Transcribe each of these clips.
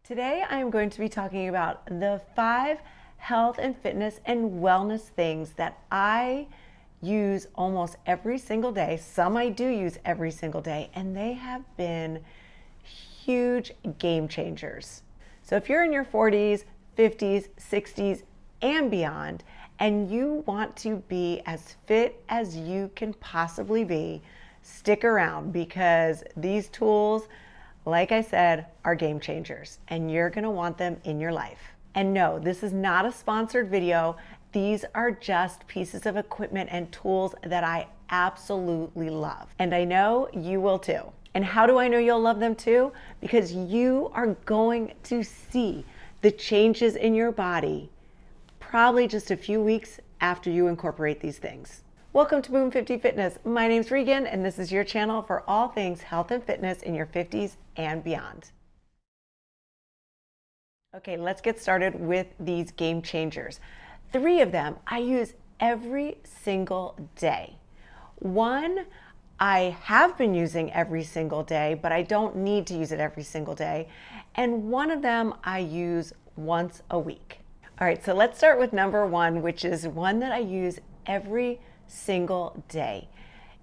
Today I am going to be talking about the 5 health and fitness and wellness things that I use almost every single day. Some I do use every single day, and they have been huge game changers. So if you're in your 40s, 50s, 60s, and beyond, and you want to be as fit as you can possibly be, stick around because these tools, like I said, are game changers, and you're gonna want them in your life. And no, this is not a sponsored video. These are just pieces of equipment and tools that I absolutely love. And I know you will too. And how do I know you'll love them too? Because you are going to see the changes in your body probably just a few weeks after you incorporate these things. Welcome to Boom 50 Fitness. My name's Regan, and this is your channel for all things health and fitness in your 50s and beyond. Okay, let's get started with these game changers. 3 of them I use every single day. One I have been using every single day, but I don't need to use it every single day. And one of them I use once a week. All right, so let's start with number 1, which is one that I use every single day.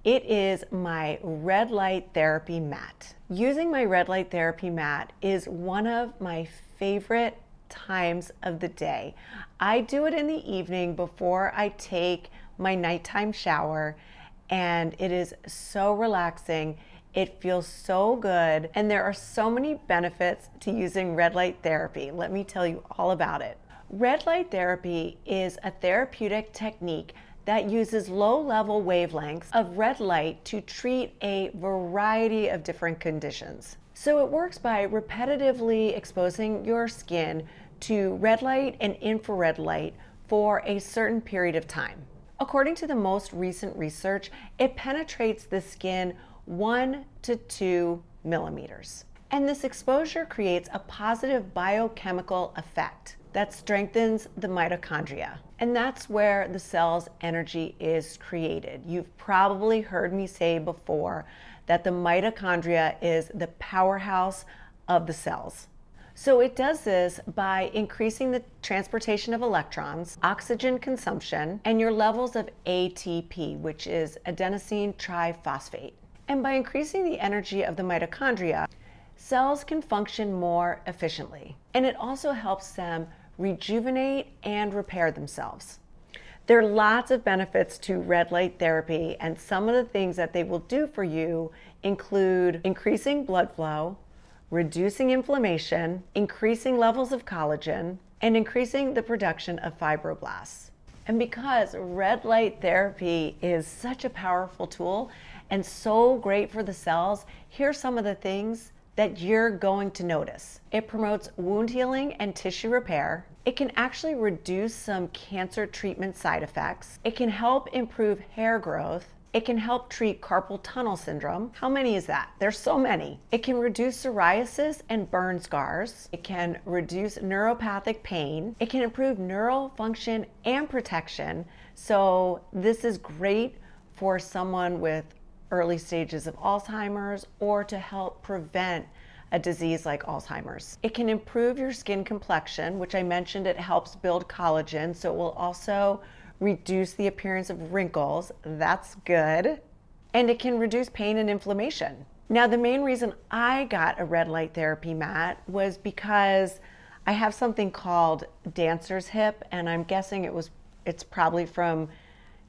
It is my red light therapy mat. Using my red light therapy mat is one of my favorite times of the day. I do it in the evening before I take my nighttime shower, and it is so relaxing. It feels so good, and there are so many benefits to using red light therapy. Let me tell you all about it. Red light therapy is a therapeutic technique that uses low-level wavelengths of red light to treat a variety of different conditions. So it works by repetitively exposing your skin to red light and infrared light for a certain period of time. According to the most recent research, it penetrates the skin 1 to 2 millimeters. And this exposure creates a positive biochemical effect that strengthens the mitochondria. And that's where the cell's energy is created. You've probably heard me say before that the mitochondria is the powerhouse of the cells. So it does this by increasing the transportation of electrons, oxygen consumption, and your levels of ATP, which is adenosine triphosphate. And by increasing the energy of the mitochondria, cells can function more efficiently. And it also helps them rejuvenate and repair themselves. There are lots of benefits to red light therapy, and some of the things that they will do for you include increasing blood flow, reducing inflammation, increasing levels of collagen, and increasing the production of fibroblasts. And because red light therapy is such a powerful tool and so great for the cells, here's some of the things that you're going to notice. It promotes wound healing and tissue repair. It can actually reduce some cancer treatment side effects. It can help improve hair growth. It can help treat carpal tunnel syndrome. How many is that? There's so many. It can reduce psoriasis and burn scars. It can reduce neuropathic pain. It can improve neural function and protection. So this is great for someone with early stages of Alzheimer's or to help prevent a disease like Alzheimer's. It can improve your skin complexion, which I mentioned it helps build collagen, so it will also reduce the appearance of wrinkles. That's good. And it can reduce pain and inflammation. Now, the main reason I got a red light therapy mat was because I have something called dancer's hip, and I'm guessing it's probably from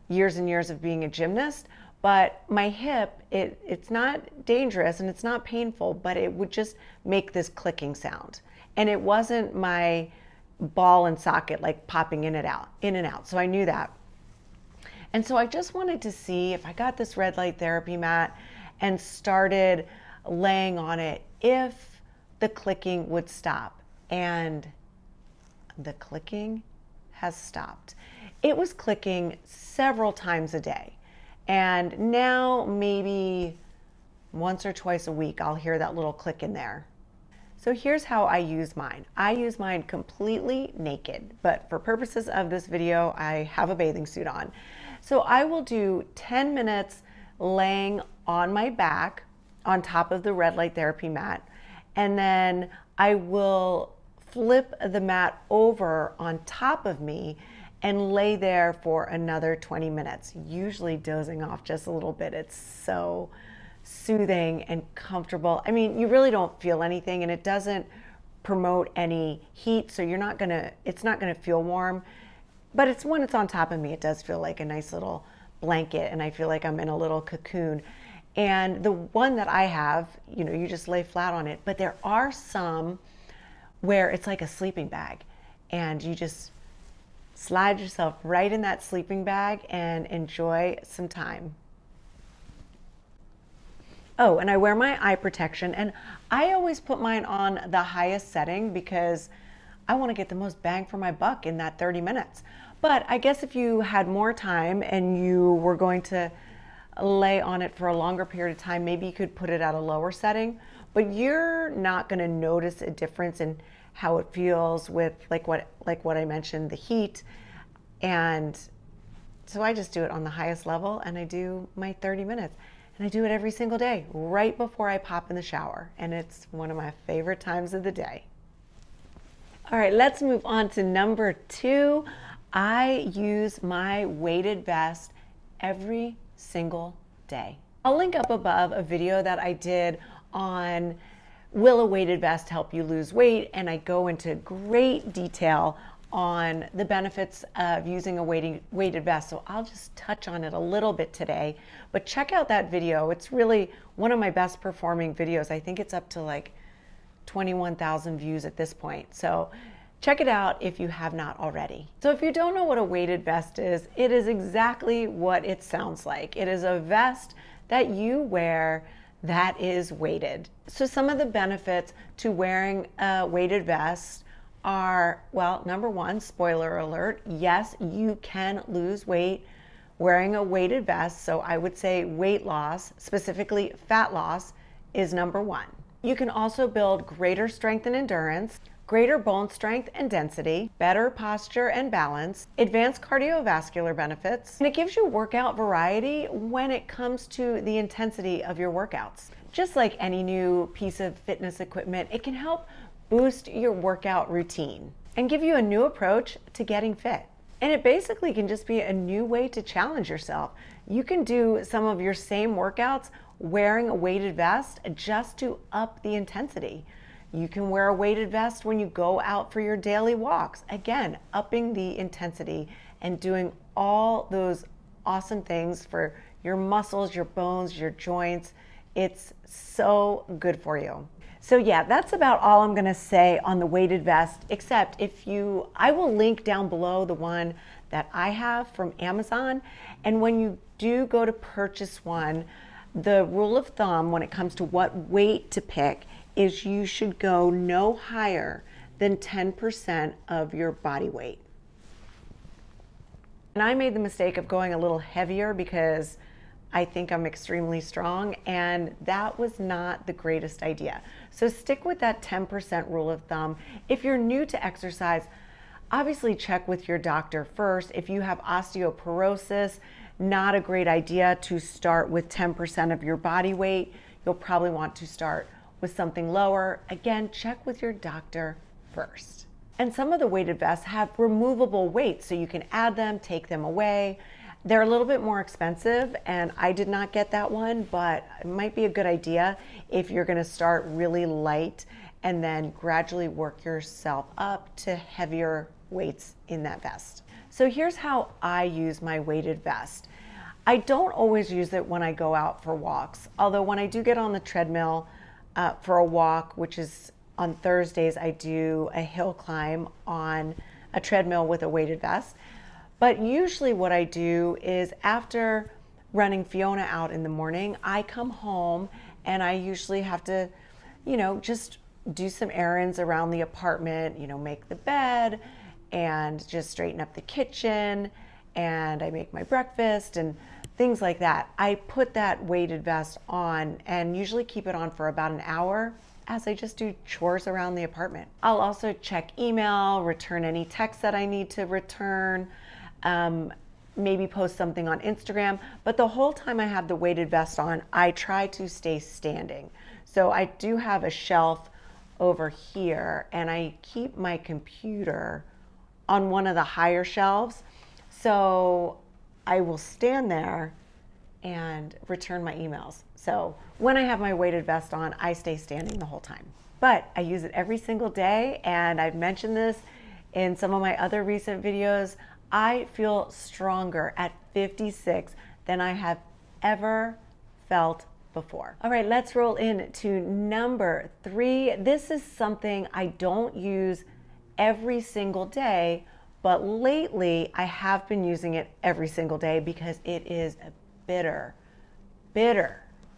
years and years of being a gymnast. But my hip, it's not dangerous and it's not painful, but it would just make this clicking sound. And it wasn't my ball and socket like popping in and out. So I knew that. And so I just wanted to see if I got this red light therapy mat and started laying on it, if the clicking would stop. And the clicking has stopped. It was clicking several times a day. And now maybe once or twice a week, I'll hear that little click in there. So here's how I use mine. I use mine completely naked, but for purposes of this video, I have a bathing suit on. So I will do 10 minutes laying on my back on top of the red light therapy mat. And then I will flip the mat over on top of me and lay there for another 20 minutes, usually dozing off just a little bit. It's so soothing and comfortable. I mean, you really don't feel anything, and it doesn't promote any heat, so it's not gonna feel warm. But it's when it's on top of me, it does feel like a nice little blanket, and I feel like I'm in a little cocoon. And the one that I have, you just lay flat on it, but there are some where it's like a sleeping bag, and you just slide yourself right in that sleeping bag and enjoy some time. Oh, and I wear my eye protection, and I always put mine on the highest setting because I want to get the most bang for my buck in that 30 minutes. But I guess if you had more time and you were going to lay on it for a longer period of time, maybe you could put it at a lower setting, but you're not going to notice a difference in how it feels with like what I mentioned, the heat. And so I just do it on the highest level, and I do my 30 minutes. And I do it every single day, right before I pop in the shower. And it's one of my favorite times of the day. All right, let's move on to number 2. I use my weighted vest every single day. I'll link up above a video that I did on will a weighted vest help you lose weight? And I go into great detail on the benefits of using a weighted vest. So I'll just touch on it a little bit today, but check out that video. It's really one of my best performing videos. I think it's up to like 21,000 views at this point. So check it out if you have not already. So if you don't know what a weighted vest is, it is exactly what it sounds like. It is a vest that you wear that is weighted. So some of the benefits to wearing a weighted vest are, well, number 1, spoiler alert, yes, you can lose weight wearing a weighted vest. So I would say weight loss, specifically fat loss, is number 1. You can also build greater strength and endurance, greater bone strength and density, better posture and balance, advanced cardiovascular benefits, and it gives you workout variety when it comes to the intensity of your workouts. Just like any new piece of fitness equipment, it can help boost your workout routine and give you a new approach to getting fit. And it basically can just be a new way to challenge yourself. You can do some of your same workouts wearing a weighted vest just to up the intensity. You can wear a weighted vest when you go out for your daily walks. Again, upping the intensity and doing all those awesome things for your muscles, your bones, your joints. It's so good for you. So yeah, that's about all I'm gonna say on the weighted vest, except I will link down below the one that I have from Amazon. And when you do go to purchase one, the rule of thumb when it comes to what weight to pick is you should go no higher than 10% of your body weight. And I made the mistake of going a little heavier because I think I'm extremely strong, and that was not the greatest idea. So stick with that 10% rule of thumb. If you're new to exercise, obviously check with your doctor first. If you have osteoporosis, not a great idea to start with 10% of your body weight. You'll probably want to start with something lower. Again, check with your doctor first. And some of the weighted vests have removable weights, so you can add them, take them away. They're a little bit more expensive, and I did not get that one, but it might be a good idea if you're gonna start really light and then gradually work yourself up to heavier weights in that vest. So here's how I use my weighted vest. I don't always use it when I go out for walks, although when I do get on the treadmill for a walk, which is on Thursdays, I do a hill climb on a treadmill with a weighted vest. But usually what I do is after running Fiona out in the morning, I come home and I usually have to, just do some errands around the apartment, make the bed and just straighten up the kitchen, and I make my breakfast and things like that. I put that weighted vest on and usually keep it on for about an hour as I just do chores around the apartment. I'll also check email, return any texts that I need to return, maybe post something on Instagram, but the whole time I have the weighted vest on, I try to stay standing. So I do have a shelf over here, and I keep my computer on one of the higher shelves. So I will stand there and return my emails. So when I have my weighted vest on, I stay standing the whole time. But I use it every single day, and I've mentioned this in some of my other recent videos. I feel stronger at 56 than I have ever felt before. All right, let's roll into number 3. This is something I don't use every single day, but lately I have been using it every single day because it is bitter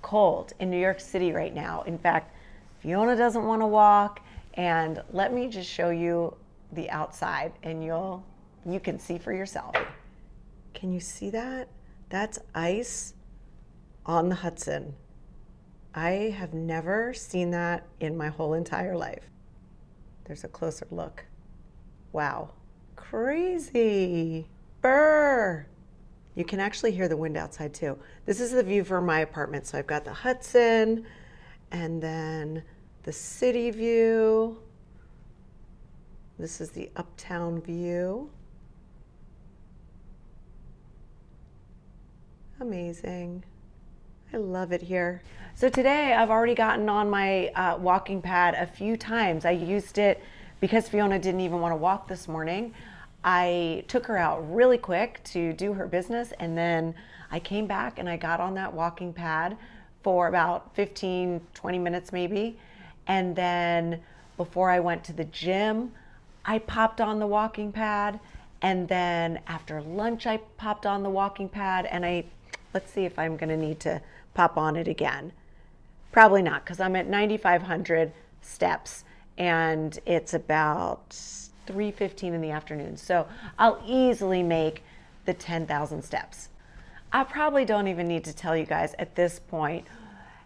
cold in New York City right now. In fact, Fiona doesn't want to walk, and let me just show you the outside and you can see for yourself. Can you see that? That's ice on the Hudson. I have never seen that in my whole entire life. There's a closer look. Wow, crazy. Brr. You can actually hear the wind outside too. This is the view from my apartment. So I've got the Hudson and then the city view. This is the uptown view. Amazing. I love it here. So today I've already gotten on my walking pad a few times. I used it because Fiona didn't even want to walk this morning. I took her out really quick to do her business, and then I came back and I got on that walking pad for about 15, 20 minutes maybe. And then before I went to the gym, I popped on the walking pad. And then after lunch, I popped on the walking pad, and let's see if I'm gonna need to pop on it again. Probably not, because I'm at 9,500 steps and it's about 3:15 in the afternoon. So I'll easily make the 10,000 steps. I probably don't even need to tell you guys at this point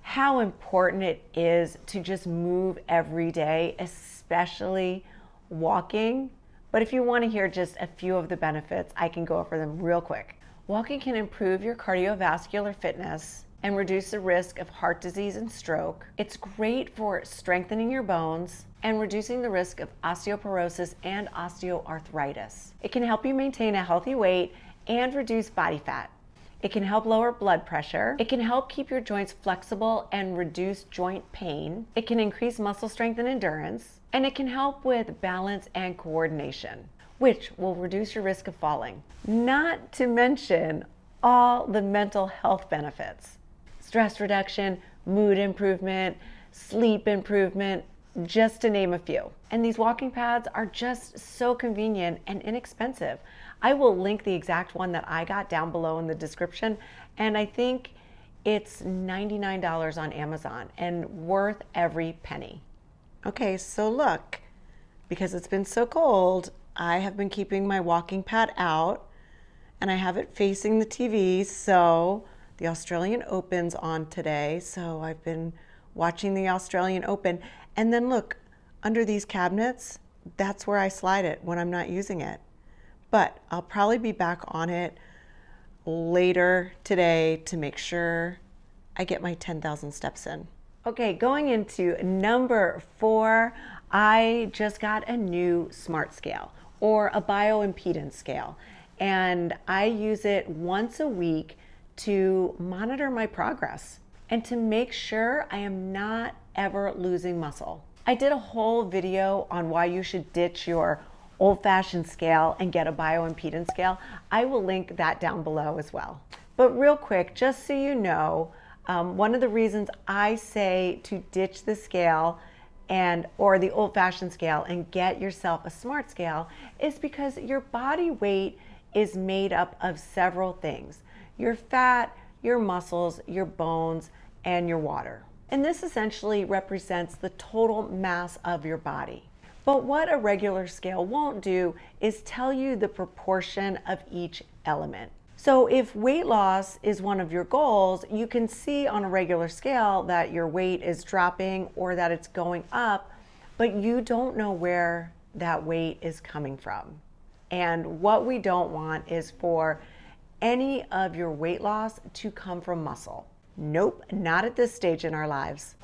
how important it is to just move every day, especially walking. But if you want to hear just a few of the benefits, I can go over them real quick. Walking can improve your cardiovascular fitness and reduce the risk of heart disease and stroke. It's great for strengthening your bones and reducing the risk of osteoporosis and osteoarthritis. It can help you maintain a healthy weight and reduce body fat. It can help lower blood pressure. It can help keep your joints flexible and reduce joint pain. It can increase muscle strength and endurance. And it can help with balance and coordination, which will reduce your risk of falling. Not to mention all the mental health benefits. Stress reduction, mood improvement, sleep improvement, just to name a few. And these walking pads are just so convenient and inexpensive. I will link the exact one that I got down below in the description, and I think it's $99 on Amazon and worth every penny. Okay, so look, because it's been so cold, I have been keeping my walking pad out and I have it facing the TV. So the Australian Open's on today. So I've been watching the Australian Open. And then look, under these cabinets, that's where I slide it when I'm not using it. But I'll probably be back on it later today to make sure I get my 10,000 steps in. Okay, going into number 4, I just got a new smart scale or a bioimpedance scale. And I use it once a week to monitor my progress and to make sure I am not ever losing muscle. I did a whole video on why you should ditch your old-fashioned scale and get a bioimpedance scale. I will link that down below as well. But real quick, just so you know, one of the reasons I say to ditch the scale or the old-fashioned scale and get yourself a smart scale is because your body weight is made up of several things: your fat, your muscles, your bones, and your water. And this essentially represents the total mass of your body. But what a regular scale won't do is tell you the proportion of each element. So if weight loss is one of your goals, you can see on a regular scale that your weight is dropping or that it's going up, but you don't know where that weight is coming from. And what we don't want is for any of your weight loss to come from muscle. Nope, not at this stage in our lives.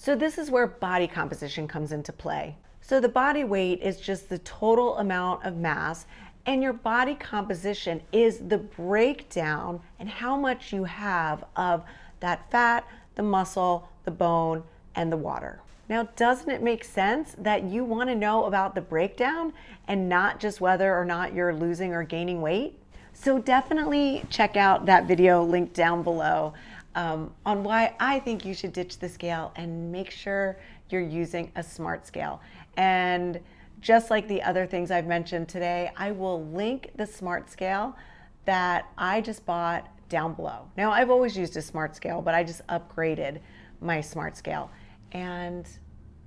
So this is where body composition comes into play. So the body weight is just the total amount of mass, and your body composition is the breakdown and how much you have of that fat, the muscle, the bone, and the water. Now, doesn't it make sense that you want to know about the breakdown and not just whether or not you're losing or gaining weight? So definitely check out that video linked down below on why I think you should ditch the scale and make sure you're using a smart scale. And just like the other things I've mentioned today, I will link the smart scale that I just bought down below. Now, I've always used a smart scale, but I just upgraded my smart scale. And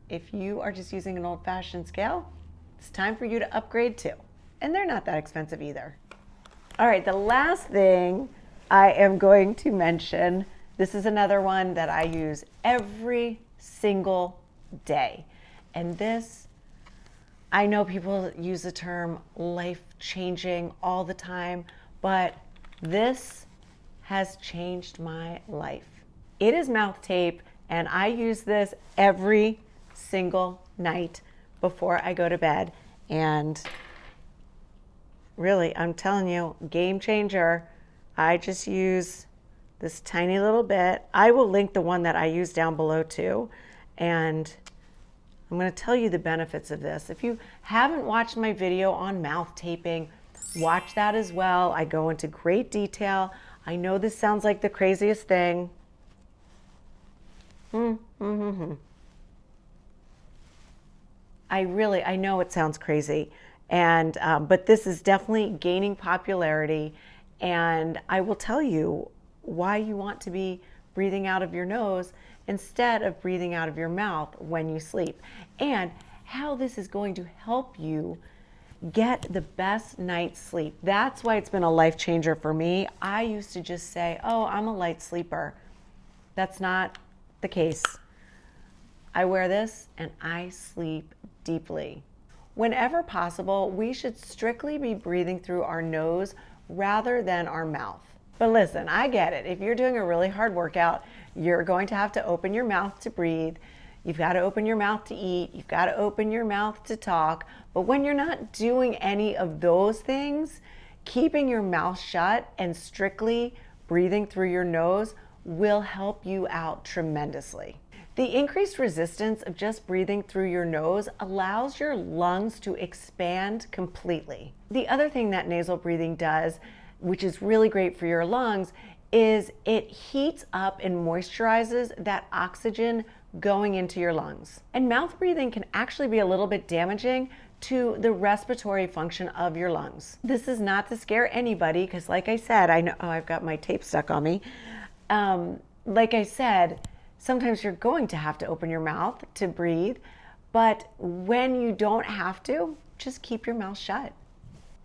if you are just using an old-fashioned scale, it's time for you to upgrade too. And they're not that expensive either. All right, the last thing I am going to mention, this is another one that I use every single day. And this, I know people use the term life-changing all the time, but this has changed my life. It is mouth tape, and I use this every single night before I go to bed. And really, I'm telling you, game changer. I just use this tiny little bit. I will link the one that I use down below too. And I'm going to tell you the benefits of this. If you haven't watched my video on mouth taping, watch that as well. I go into great detail. I know this sounds like the craziest thing. I know it sounds crazy, and but this is definitely gaining popularity, and I will tell you why you want to be breathing out of your nose instead of breathing out of your mouth when you sleep, and how this is going to help you get the best night's sleep. That's why it's been a life changer for me. I used to just say, oh, I'm a light sleeper. That's not the case. I wear this and I sleep deeply. Whenever possible, we should strictly be breathing through our nose rather than our mouth. But listen, I get it. If you're doing a really hard workout, you're going to have to open your mouth to breathe. You've got to open your mouth to eat. You've got to open your mouth to talk. But when you're not doing any of those things, keeping your mouth shut and strictly breathing through your nose will help you out tremendously. The increased resistance of just breathing through your nose allows your lungs to expand completely. The other thing that nasal breathing does, which is really great for your lungs, is it heats up and moisturizes that oxygen going into your lungs. And mouth breathing can actually be a little bit damaging to the respiratory function of your lungs. This is not to scare anybody, because like I said, I know, oh, I've got my tape stuck on me. Like I said, sometimes you're going to have to open your mouth to breathe, but when you don't have to, just keep your mouth shut.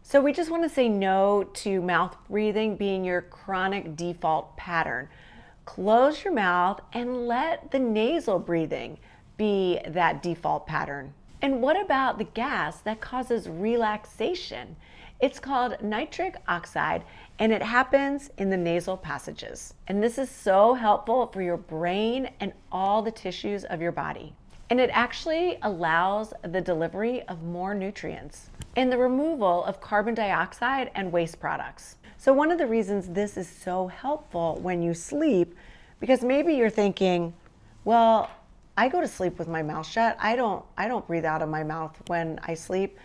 So we just want to say no to mouth breathing being your chronic default pattern. Close your mouth and let the nasal breathing be that default pattern. And what about the gas that causes relaxation? It's called nitric oxide, and it happens in the nasal passages. And this is so helpful for your brain and all the tissues of your body. And it actually allows the delivery of more nutrients and the removal of carbon dioxide and waste products. So one of the reasons this is so helpful when you sleep, because maybe you're thinking, well, I go to sleep with my mouth shut. I don't breathe out of my mouth when I sleep.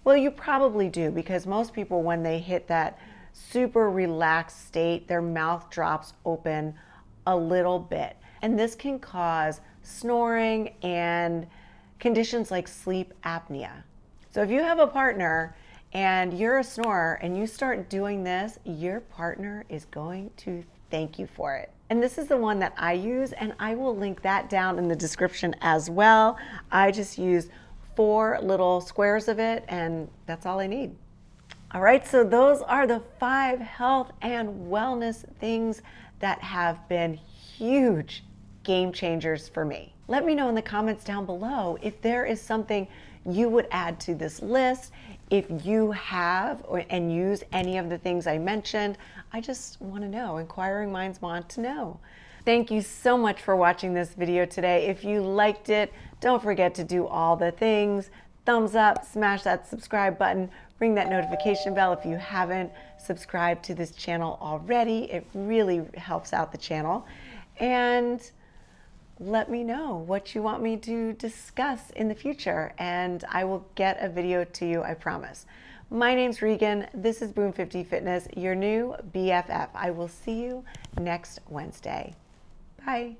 Well, you probably do, because most people, when they hit that super relaxed state, their mouth drops open a little bit. And this can cause snoring and conditions like sleep apnea. So if you have a partner and you're a snorer and you start doing this, your partner is going to thank you for it. And this is the one that I use, and I will link that down in the description as well. I just use 4 little squares of it, and that's all I need. All right, so those are the 5 health and wellness things that have been huge game changers for me. Let me know in the comments down below if there is something you would add to this list, if you have and use any of the things I mentioned. I just want to know. Inquiring minds want to know. Thank you so much for watching this video today. If you liked it, don't forget to do all the things. Thumbs up, smash that subscribe button, ring that notification bell if you haven't subscribed to this channel already. It really helps out the channel. And let me know what you want me to discuss in the future, and I will get a video to you, I promise. My name's Regan. This is Boom 50 Fitness, your new BFF. I will see you next Wednesday. Bye.